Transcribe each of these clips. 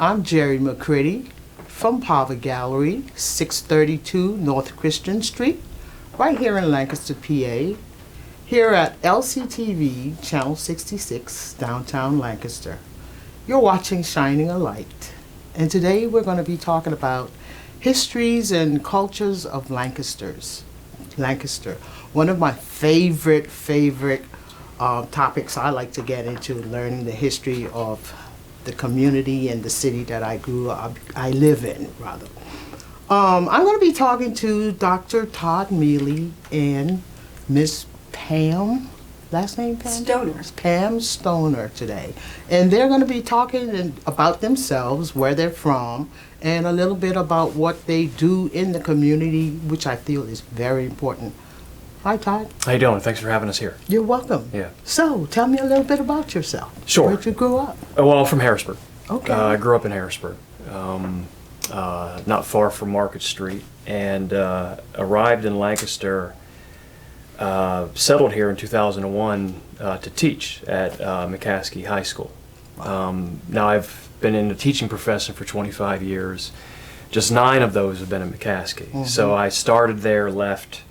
I'm Gerri McCritty from Pava Gallery, 632 North Christian Street, right here in Lancaster, PA, here at LCTV, Channel 66, downtown Lancaster. You're watching Shining a Light, and today we're going to be talking about histories and cultures of Lancaster. One of my favorite topics I like to get into, learning the history of the community and the city that I live in, rather. I'm going to be talking to Dr. Todd Mealy and Miss Pam, last name Pam? Stoner. Pam Stoner today. And they're going to be talking about themselves, where they're from, and a little bit about what they do in the community, which I feel is very important. Hi, Todd. How you doing? Thanks for having us here. You're welcome. Yeah. So, tell me a little bit about yourself. Sure. Where'd you grow up? Well, I'm from Harrisburg. Okay. I grew up in Harrisburg, not far from Market Street, and arrived in Lancaster, settled here in 2001 to teach at McCaskey High School. Now, I've been in the teaching profession for 25 years. Just 9 of those have been at McCaskey. Mm-hmm. So I started there, left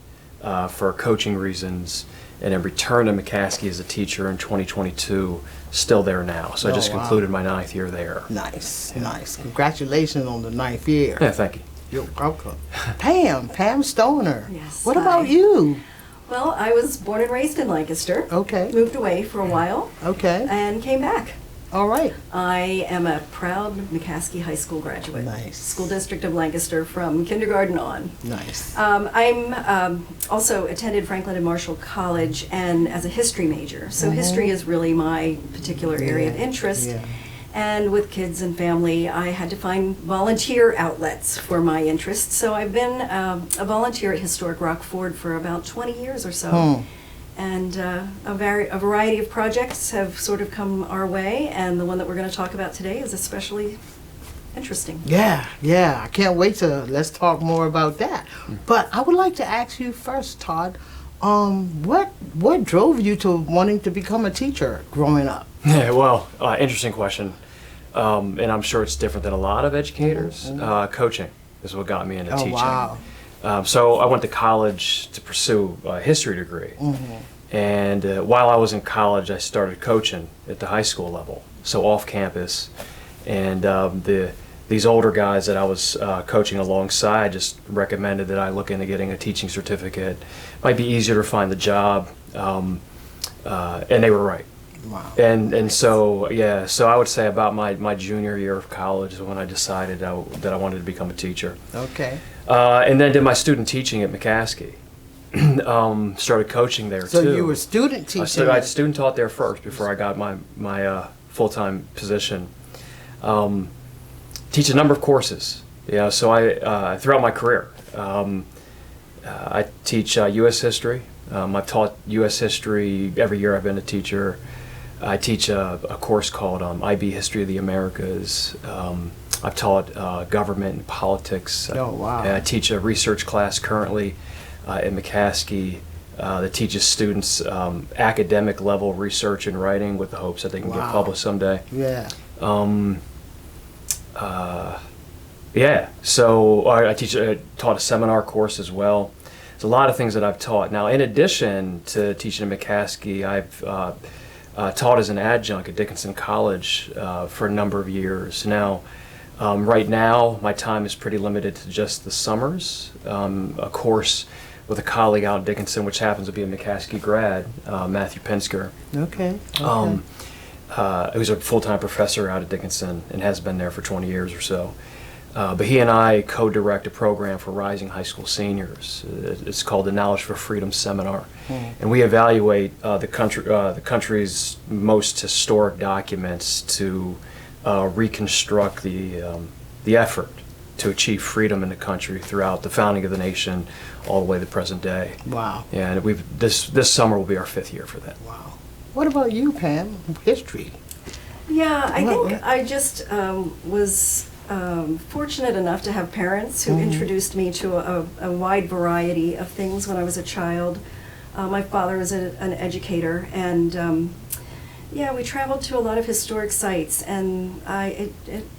for coaching reasons, and then returned to McCaskey as a teacher in 2022, still there now. So I just concluded my 9th year there. Nice, nice. Congratulations on the 9th year. Yeah, thank you. You're welcome. Pam Stoner. Yes. What about you? Well, I was born and raised in Lancaster. Okay. Moved away for a while. Okay. And came back. All right. I am a proud McCaskey High School graduate. Nice. School District of Lancaster from kindergarten on. Nice. I'm also attended Franklin and Marshall College and as a history major. So history is really my particular area of interest. Yeah. And with kids and family, I had to find volunteer outlets for my interests. So I've been a volunteer at Historic Rockford for about 20 years or so. And a variety of projects have sort of come our way, and the one that we're going to talk about today is especially interesting. Yeah, I can't wait let's talk more about that. But I would like to ask you first, Todd, what drove you to wanting to become a teacher growing up? Yeah, well, interesting question. And I'm sure it's different than a lot of educators. Coaching is what got me into teaching. Wow. So I went to college to pursue a history degree. And while I was in college, I started coaching at the high school level, so off campus. And these older guys that I was coaching alongside just recommended that I look into getting a teaching certificate. Might be easier to find the job, and they were right. Wow. And so I would say about my junior year of college is when I decided that I wanted to become a teacher. Okay. And then did my student teaching at McCaskey. Started coaching there too. So you were student teaching? I student taught there first before I got my full-time position. Teach a number of courses. So I throughout my career, I teach U.S. history. I've taught U.S. history every year I've been a teacher. I teach a course called IB History of the Americas. I've taught government and politics. Oh, wow. I teach a research class currently at McCaskey that teaches students academic level research and writing with the hopes that they can get published someday. Yeah. So I taught a seminar course as well. There's a lot of things that I've taught. Now, in addition to teaching at McCaskey, I've taught as an adjunct at Dickinson College for a number of years. Now, right now, my time is pretty limited to just the summers. A course with a colleague out at Dickinson, which happens to be a McCaskey grad, Matthew Pinsker. Okay. Who's a full-time professor out at Dickinson and has been there for 20 years or so. But he and I co-direct a program for rising high school seniors. It's called the Knowledge for Freedom Seminar. And we evaluate the country's most historic documents to reconstruct the effort to achieve freedom in the country throughout the founding of the nation all the way to the present day. Wow. And this summer will be our 5th year for that. Wow. What about you, Pam? History. Yeah, I think I just was fortunate enough to have parents who introduced me to a wide variety of things when I was a child. My father was an educator, and Yeah, we traveled to a lot of historic sites, and it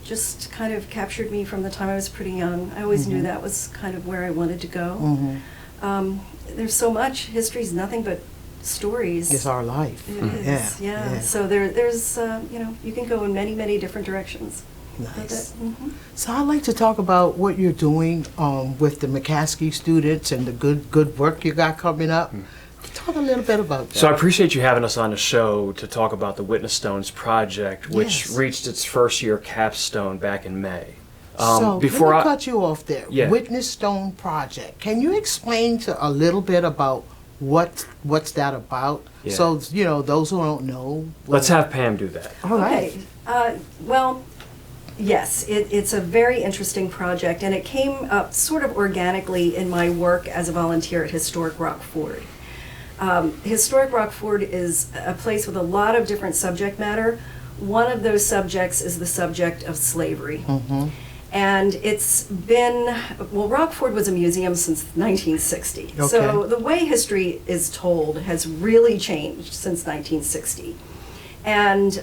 just kind of captured me from the time I was pretty young. I always knew that was kind of where I wanted to go. There's so much. History's nothing but stories. It's our life. It is, yeah. So there's, you can go in many, many different directions. Nice. So I'd like to talk about what you're doing with the McCaskey students and the good work you got coming up. Talk a little bit about that. So I appreciate you having us on the show to talk about the Witness Stones project, which reached its first year capstone back in May. So before let me cut you off there. Yeah. Witness Stone project. Can you explain a little bit about what's that about? Yeah. So those who don't know. Let's have Pam do that. All right. Okay. Well, yes, it's a very interesting project, and it came up sort of organically in my work as a volunteer at Historic Rockford. Historic Rockford is a place with a lot of different subject matter. One of those subjects is the subject of slavery. And it's been, Rockford was a museum since 1960. Okay. So the way history is told has really changed since 1960. And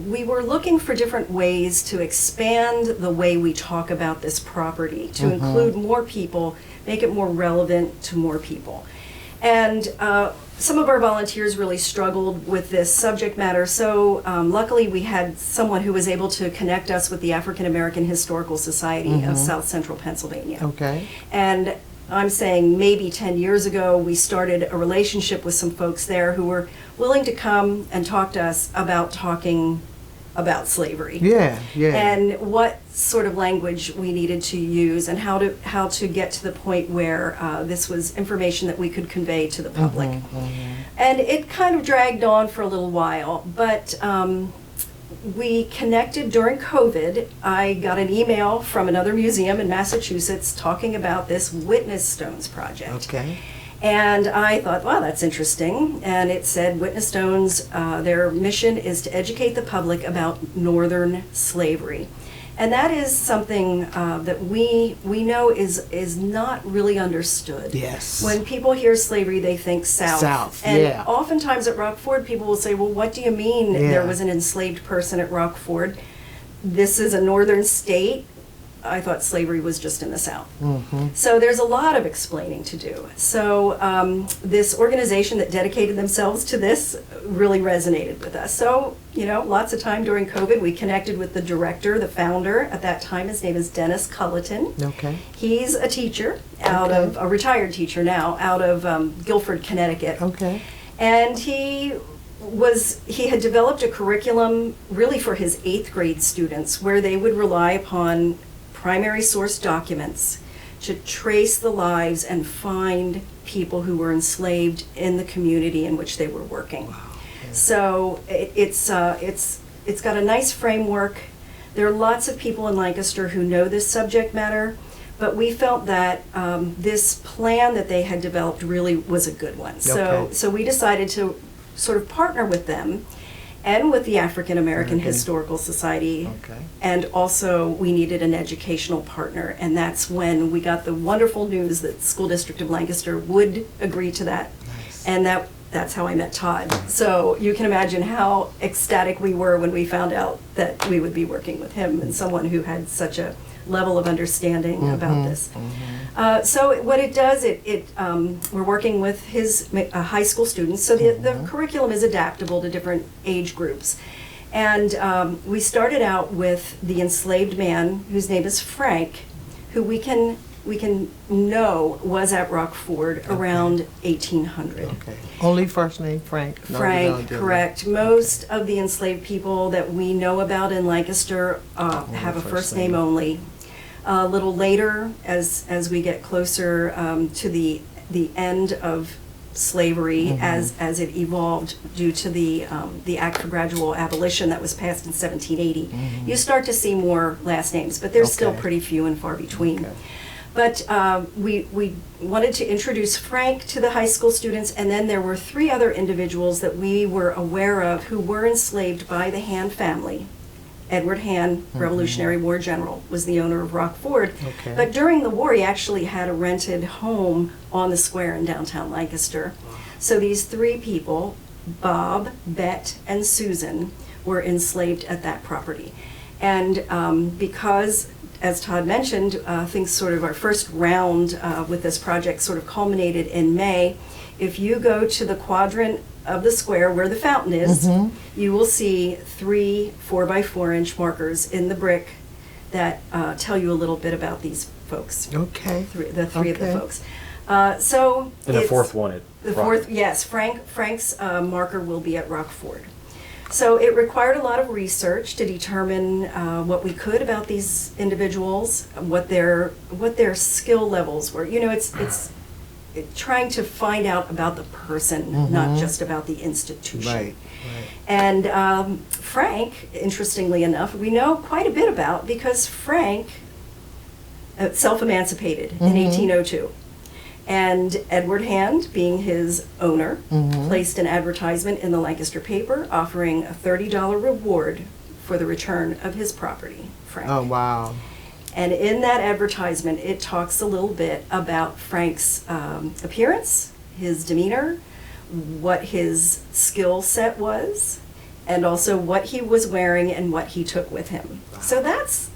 we were looking for different ways to expand the way we talk about this property, to include more people, make it more relevant to more people. And some of our volunteers really struggled with this subject matter, so luckily we had someone who was able to connect us with the African American Historical Society of South Central Pennsylvania. Okay. And I'm saying maybe 10 years ago, we started a relationship with some folks there who were willing to come and talk to us about talking about slavery. Yeah. And what sort of language we needed to use, and how to get to the point where this was information that we could convey to the public. And it kind of dragged on for a little while, but we connected during COVID. I got an email from another museum in Massachusetts talking about this Witness Stones project. Okay. And I thought, wow, that's interesting. And it said Witness Stones, their mission is to educate the public about Northern slavery. And that is something that we know is not really understood. Yes. When people hear slavery, they think South. South, and yeah. oftentimes at Rockford, people will say, well, what do you mean there was an enslaved person at Rockford? This is a northern state. I thought slavery was just in the South. So there's a lot of explaining to do. So this organization that dedicated themselves to this really resonated with us. So, lots of time during COVID, we connected with the director, the founder. At that time, his name is Dennis Culleton. Okay. He's a teacher, a retired teacher now, out of Guilford, Connecticut. Okay. And he had developed a curriculum really for his 8th grade students, where they would rely upon primary source documents to trace the lives and find people who were enslaved in the community in which they were working. Wow. Yeah. So it's got a nice framework. There are lots of people in Lancaster who know this subject matter, but we felt that this plan that they had developed really was a good one. Okay. So we decided to sort of partner with them and with the African American Historical Society. Okay. And also we needed an educational partner, and that's when we got the wonderful news that the School District of Lancaster would agree to that. Nice. And that's how I met Todd. So you can imagine how ecstatic we were when we found out that we would be working with him, and someone who had such a level of understanding about this. So what it does, we're working with his high school students, so the curriculum is adaptable to different age groups. And we started out with the enslaved man, whose name is Frank, who we can know was at Rockford around 1800. Okay. Only first name Frank? No, Frank, correct. Most of the enslaved people that we know about in Lancaster have a first name only. A little later, as we get closer to the end of slavery, as it evolved due to the Act for Gradual Abolition that was passed in 1780, you start to see more last names, but they're still pretty few and far between. Okay. But we wanted to introduce Frank to the high school students, and then there were 3 other individuals that we were aware of who were enslaved by the Han family. Edward Han, Revolutionary War general, was the owner of Rockford. Okay. But during the war, he actually had a rented home on the square in downtown Lancaster. So these 3 people Bob, Bet, and Susan were enslaved at that property. And because, as Todd mentioned, things sort of, our first round with this project sort of culminated in May. If you go to the quadrant of the square where the fountain is, you will see 3 4x4-inch markers in the brick that tell you a little bit about these folks. Okay. The three of the Okay. folks. And the fourth one, The fourth, yes, Frank's marker will be at Rockford. So it required a lot of research to determine what we could about these individuals, what their skill levels were. You know, it's trying to find out about the person, not just about the institution. Right. And Frank, interestingly enough, we know quite a bit about, because Frank self-emancipated in 1802. And Edward Hand, being his owner, placed an advertisement in the Lancaster paper offering a $30 reward for the return of his property, Frank. Oh, wow. And in that advertisement, it talks a little bit about Frank's appearance, his demeanor, what his skill set was, and also what he was wearing and what he took with him. So that's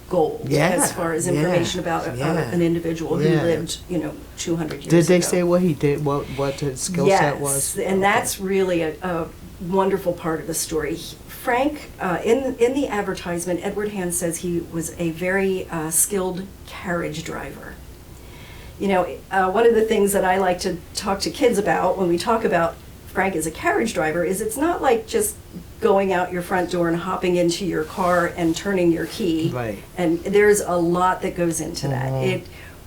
gold as far as information about an individual who lived, 200 years ago. Did they say what he did, what his skill set was? Yes, and that's really a wonderful part of the story. Frank, in the advertisement, Edward Hand says he was a very skilled carriage driver. You know, one of the things that I like to talk to kids about when we talk about Frank as a carriage driver is it's not like just going out your front door and hopping into your car and turning your key. Right. And there's a lot that goes into that.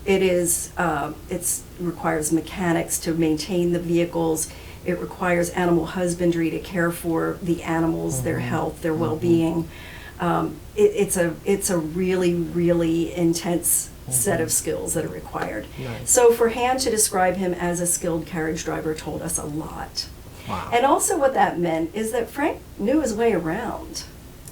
It requires mechanics to maintain the vehicles. It requires animal husbandry to care for the animals, their health, their well-being. It's a really, really intense set of skills that are required. Nice. So for Hand to describe him as a skilled carriage driver told us a lot. Wow. And also what that meant is that Frank knew his way around.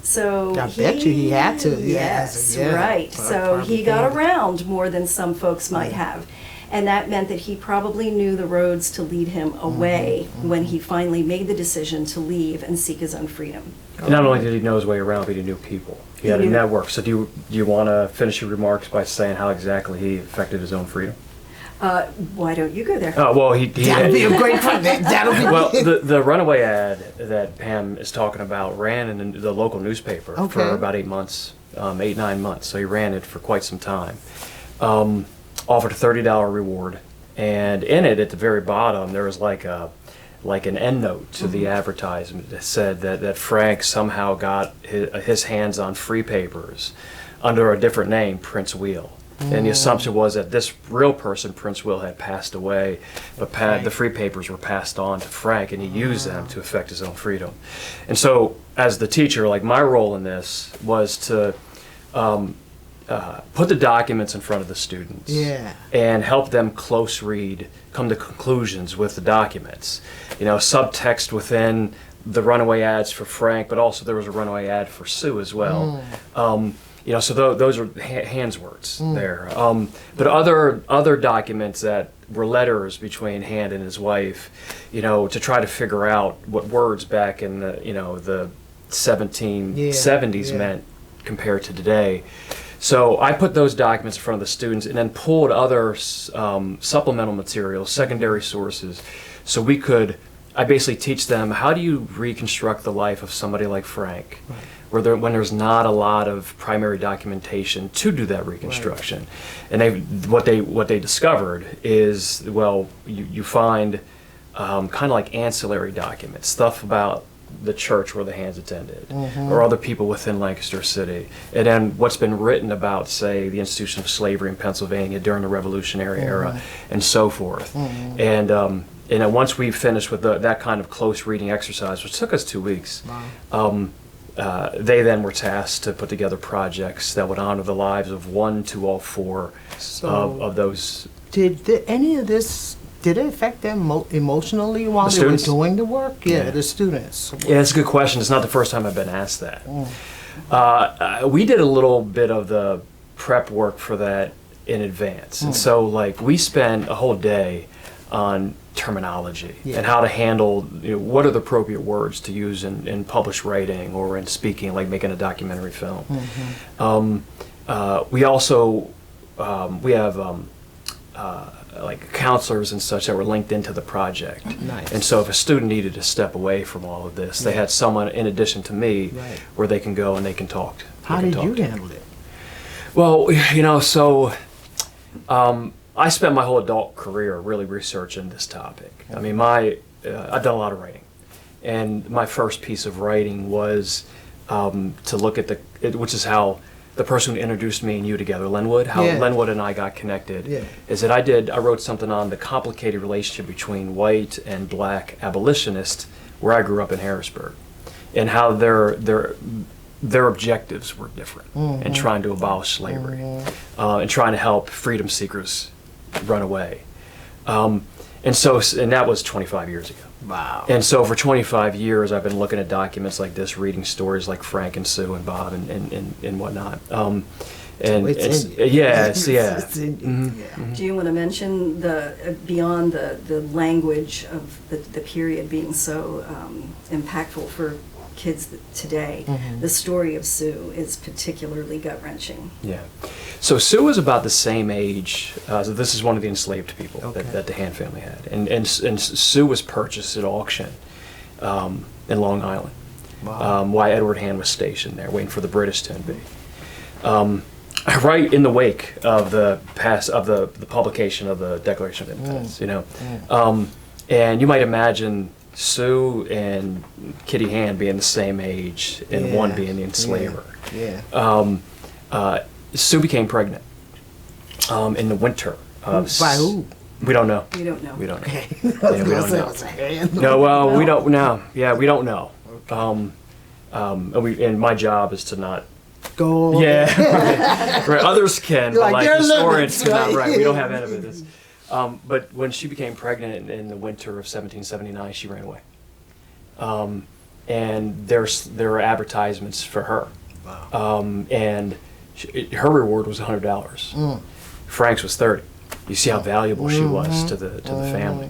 So I bet you he had to. Yes, right. So he got around more than some folks might have. And that meant that he probably knew the roads to lead him away when he finally made the decision to leave and seek his own freedom. Not only did he know his way around, but he knew people. He had a network. So do you want to finish your remarks by saying how exactly he affected his own freedom? Why don't you go there? Well, That'll be a great one. That'll be well, the runaway ad that Pam is talking about ran in the local newspaper for about 8 months, 8-9 months. So he ran it for quite some time. Offered a $30 reward, and in it, at the very bottom, there was like an end note to the advertisement that said that Frank somehow got his hands on free papers under a different name, Prince Wheel. And the assumption was that this real person, Prince Will, had passed away, but the free papers were passed on to Frank, and he used them to effect his own freedom. And so, as the teacher, like my role in this was to put the documents in front of the students and help them close read, come to conclusions with the documents. You know, subtext within the runaway ads for Frank, but also there was a runaway ad for Sue as well. You know, so those are Hand's words there. But other documents that were letters between Hand and his wife, you know, to try to figure out what words back in the 1770s meant compared to today. So I put those documents in front of the students and then pulled other supplemental materials, secondary sources, so I basically teach them, how do you reconstruct the life of somebody like Frank, when there's not a lot of primary documentation to do that reconstruction. And what they discovered is, well, you find kind of like ancillary documents, stuff about the church where the Hands attended, or other people within Lancaster City, and then what's been written about, say, the institution of slavery in Pennsylvania during the Revolutionary era, and so forth. And then once we finished with that kind of close reading exercise, which took us 2 weeks, they then were tasked to put together projects that would honor the lives of 1 to all 4 of those. Did any of this? Did it affect them emotionally while The they were students? doing the work? Yeah, the students. Yeah, that's a good question. It's not the first time I've been asked that. We did a little bit of the prep work for that in advance. And so, like, we spent a whole day on terminology Yeah. and how to handle, what are the appropriate words to use in published writing or in speaking, like making a documentary film. We also we have like counselors and such that were linked into the project. Nice. And so if a student needed to step away from all of this, they had someone in addition to me Right. where they can go and they can talk. How did you handle it? Well, so I spent my whole adult career really researching this topic. I mean, I've done a lot of writing, and my first piece of writing was to look at which is how the person who introduced me and you together, Linwood, how Yeah. Linwood and I got connected, Yeah. is that I wrote something on the complicated relationship between white and black abolitionists where I grew up in Harrisburg, and how their objectives were different in trying to abolish slavery and trying to help freedom seekers run away. And that was 25 years ago. Wow. And so for 25 years, I've been looking at documents like this, reading stories like Frank and Sue and Bob and whatnot. It's in you. Yeah, it's in you. Mhm. Yeah. Do you want to mention beyond the language of the period being so impactful for kids today, the story of Sue is particularly gut-wrenching. Yeah. So Sue was about the same age. So this is one of the enslaved people Okay. that the Han family had, and Sue was purchased at auction in Long Island. Wow. While Edward Han was stationed there, waiting for the British to invade. Right in the wake of the publication of the Declaration of Independence, and you might imagine Sue and Kitty Han being the same age, and Yeah. one being the enslaver. Yeah. Sue became pregnant in the winter. By who? We don't know. We don't know. We don't know. Okay. Yeah, we don't know. It was a hand. No, well, we don't know. Yeah, we don't know. And my job is to not. Go. Yeah, right. Others can, but Like, there are historians limits, cannot. right? Right, we don't have evidence. But when she became pregnant in the winter of 1779, she ran away. And there were advertisements for her. Wow. And her reward was $100. Frank's was $30. You see how valuable she was to the family.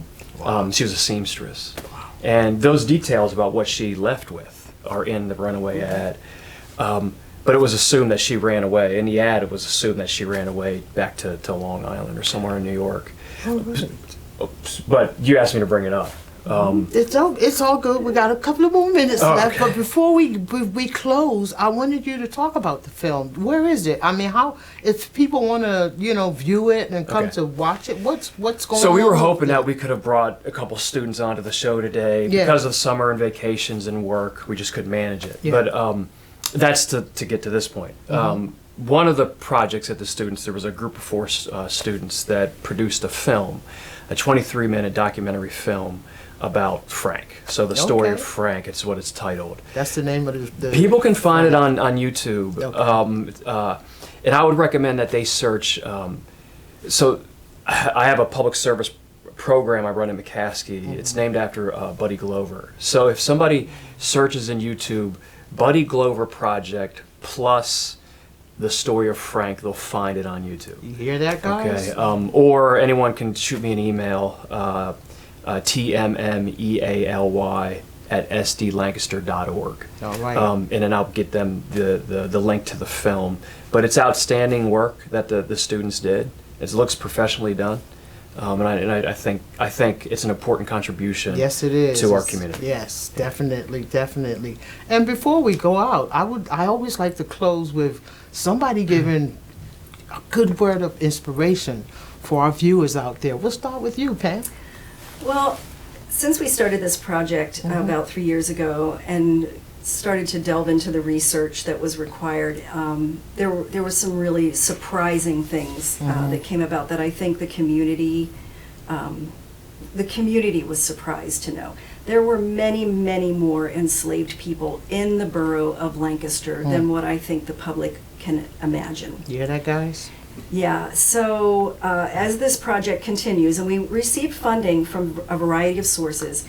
She was a seamstress. And those details about what she left with are in the runaway ad. But it was assumed that she ran away. In the ad, it was assumed that she ran away back to Long Island or somewhere in New York. But you asked me to bring it up. It's all good. We got a couple of more minutes Oh, left, okay. but before we close, I wanted you to talk about the film. Where is it? I mean, how if people want to view it and come Okay. to watch it, what's going on? So we were hoping that we could have brought a couple students onto the show today. Yeah. Because of summer and vacations and work, we just couldn't manage it. Yeah. But that's to get to this point. One of the projects at the students, there was a group of 4 students that produced a film, a 23-minute documentary film about Frank. So the story Okay. of Frank, it's what it's titled. That's the name of the People can find it on YouTube. Okay. And I would recommend that they search. So I have a public service program I run in McCaskey. It's named after Buddy Glover. So if somebody searches in YouTube, Buddy Glover Project plus the story of Frank, they'll find it on YouTube. You hear that, guys? Okay. Or anyone can shoot me an email, tmmealy@sdlancaster.org. All right. And then I'll get them the link to the film. But it's outstanding work that the students did. It looks professionally done. And I think it's an important contribution Yes, it is. to our community. Yes, definitely. And before we go out, I always like to close with somebody giving a good word of inspiration for our viewers out there. We'll start with you, Pam. Well, since we started this project about 3 years ago and started to delve into the research that was required, there were some really surprising things that came about that I think the community was surprised to know. There were many, many more enslaved people in the borough of Lancaster than what I think the public can imagine. You hear that, guys? Yeah, so as this project continues, and we receive funding from a variety of sources,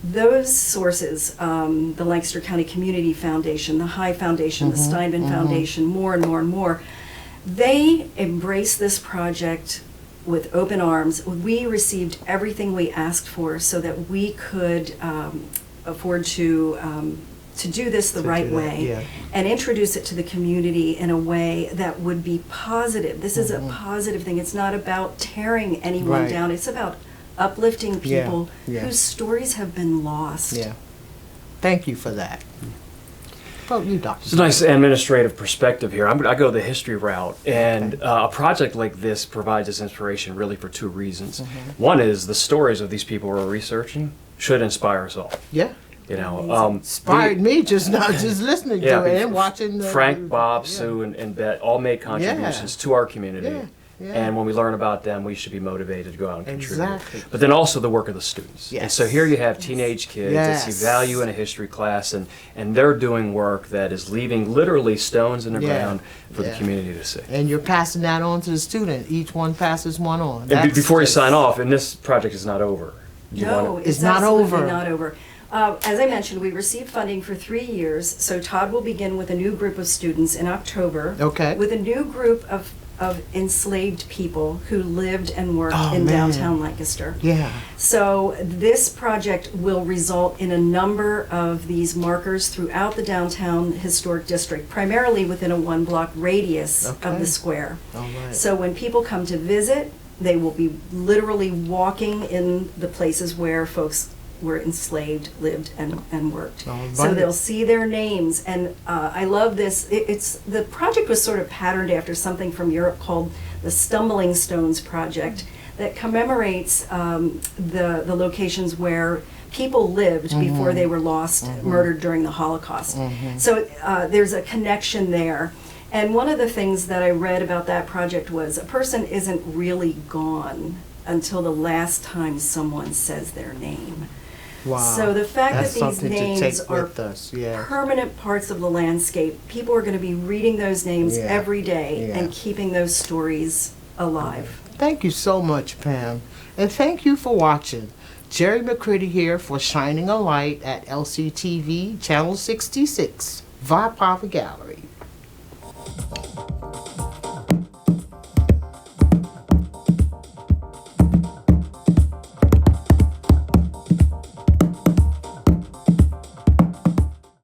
those sources, the Lancaster County Community Foundation, the High Foundation, the Steinman Foundation, more and more and more, they embrace this project with open arms. We received everything we asked for so that we could afford to do this the right way, yeah. and introduce it to the community in a way that would be positive. This is a positive thing. It's not about tearing anyone Right. down. It's about uplifting Yeah, people yeah. whose stories have been lost. Yeah. Thank you for that. Well, you, Dr. It's a nice administrative perspective here. I go the history route, and a project like this provides us inspiration really for two reasons. One is the stories of these people we're researching should inspire us all. Yeah. You know, Inspired me just not just listening Yeah, to it and watching the Frank, Bob, yeah. Sue, and Bet all made contributions to our community. Yeah, yeah. And when we learn about them, we should be motivated to go out and contribute. Exactly. But then also the work of the students. And Yes. so here you have teenage kids that Yes. see value in a history class, and they're doing work that is leaving literally stones in the Yeah, ground for the yeah. community to see. And you're passing that on to the student. Each one passes one on. And That's before you just- sign off, and this project is not over. You No, wanna- it's not absolutely over. not over. As I mentioned, we received funding for 3 years, so Todd will begin with a new group of students in October. Okay. With a new group of enslaved people who lived and worked Oh, in man. downtown Lancaster. Yeah. So this project will result in a number of these markers throughout the downtown historic district, primarily within a 1-block radius of Okay. the square. All right. So when people come to visit, they will be literally walking in the places where folks were enslaved, lived, and worked. All So right. they'll see their names, and I love this. The project was sort of patterned after something from Europe called the Stumbling Stones Project, that commemorates the locations where people lived before they were lost, murdered during the Holocaust. So there's a connection there. And one of the things that I read about that project was a person isn't really gone until the last time someone says their name. Wow. So the fact That's that these something to names take are with us. Yeah. permanent parts of the landscape, people are going to be reading those names Yeah. every day Yeah. and keeping those stories alive. Thank you so much, Pam. And thank you for watching. Gerri McCritty here for Shining a Light at LCTV Channel 66, via Pava Gallery.